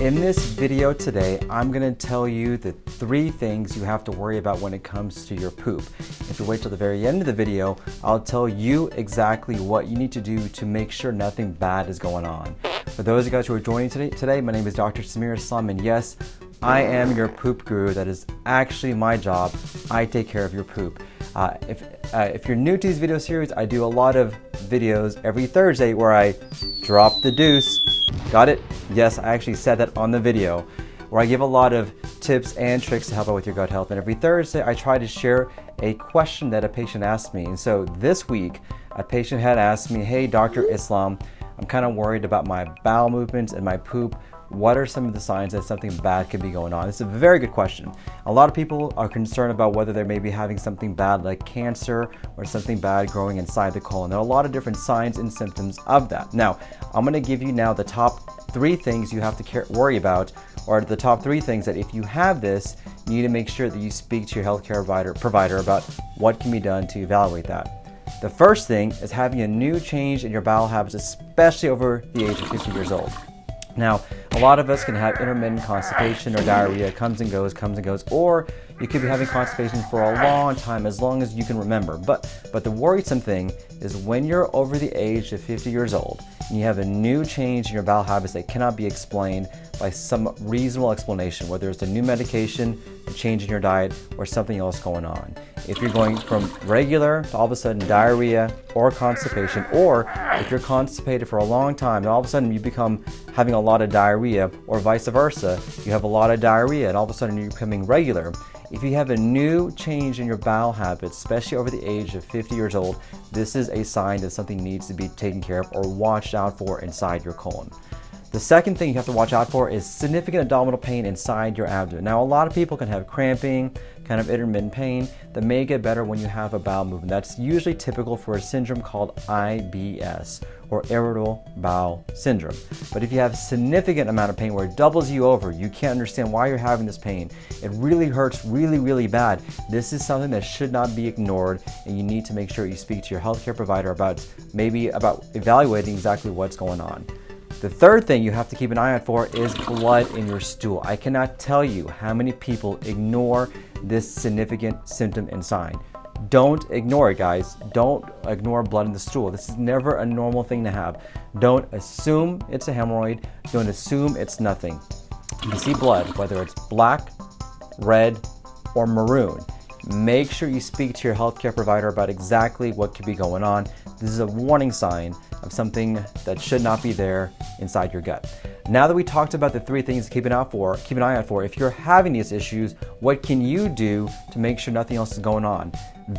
In this video today, I'm going to tell you the 3 things you have to worry about when it comes to your poop. If you wait till the very end of the video, I'll tell you exactly what you need to do to make sure nothing bad is going on. For those of you guys who are joining today, my name is Dr. Samir Islam, and yes, I am your poop guru. That is actually my job. I take care of your poop. If you're new to these video series, I do a lot of videos every Thursday where I drop the deuce. Got it? Yes, I actually said that on the video, where I give a lot of tips and tricks to help out with your gut health. And every Thursday, I try to share a question that a patient asked me. And so this week, a patient had asked me, "Hey, Dr. Islam, I'm kind of worried about my bowel movements and my poop. What are some of the signs that something bad could be going on?" It's a very good question. A lot of people are concerned about whether they may be having something bad like cancer or something bad growing inside the colon. There are a lot of different signs and symptoms of that. Now, I'm going to give you now the top 3 things you have to worry about, or the top 3 things that if you have this, you need to make sure that you speak to your healthcare provider about what can be done to evaluate that. The first thing is having a new change in your bowel habits, especially over the age of 50 years old. Now, a lot of us can have intermittent constipation or diarrhea, comes and goes, or you could be having constipation for a long time, as long as you can remember. But the worrisome thing is when you're over the age of 50 years old and you have a new change in your bowel habits that cannot be explained by some reasonable explanation, whether it's a new medication, a change in your diet, or something else going on. If you're going from regular to all of a sudden diarrhea or constipation, or if you're constipated for a long time and all of a sudden you become having a lot of diarrhea, or vice versa, you have a lot of diarrhea and all of a sudden you're becoming regular. If you have a new change in your bowel habits, especially over the age of 50 years old, this is a sign that something needs to be taken care of or watched out for inside your colon. The second thing you have to watch out for is significant abdominal pain inside your abdomen. Now, a lot of people can have cramping, kind of intermittent pain that may get better when you have a bowel movement. That's usually typical for a syndrome called IBS, or irritable bowel syndrome. But if you have a significant amount of pain where it doubles you over, you can't understand why you're having this pain, it really hurts really bad, this is something that should not be ignored, and you need to make sure you speak to your healthcare provider about evaluating exactly what's going on. The third thing you have to keep an eye out for is blood in your stool. I cannot tell you how many people ignore this significant symptom and sign. Don't ignore it, guys. Don't ignore blood in the stool. This is never a normal thing to have. Don't assume it's a hemorrhoid. Don't assume it's nothing. If you see blood, whether it's black, red, or maroon, make sure you speak to your healthcare provider about exactly what could be going on. This is a warning sign of something that should not be there inside your gut. Now that we talked about the 3 things to keep an eye out for, if you're having these issues, what can you do to make sure nothing else is going on?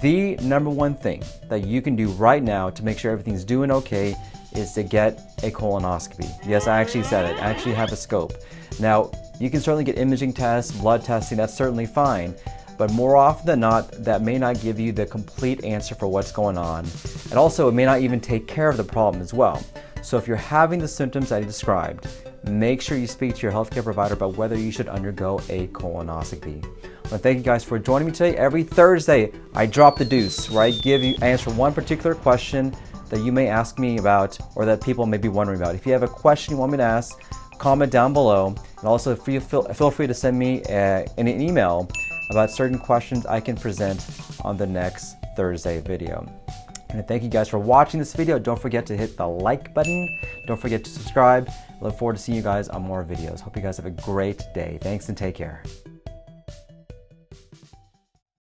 The number 1 thing that you can do right now to make sure everything's doing okay is to get a colonoscopy. Yes, I actually said it. I actually have a scope. Now, you can certainly get imaging tests, blood testing, that's certainly fine. But more often than not, that may not give you the complete answer for what's going on. And also, it may not even take care of the problem as well. So if you're having the symptoms I described, make sure you speak to your healthcare provider about whether you should undergo a colonoscopy. Well, thank you guys for joining me today. Every Thursday, I drop the deuce, right? Answer one particular question that you may ask me about, or that people may be wondering about. If you have a question you want me to ask, comment down below. And also feel free to send me an email about certain questions I can present on the next Thursday video. And thank you guys for watching this video. Don't forget to hit the like button. Don't forget to subscribe. I look forward to seeing you guys on more videos. Hope you guys have a great day. Thanks and take care.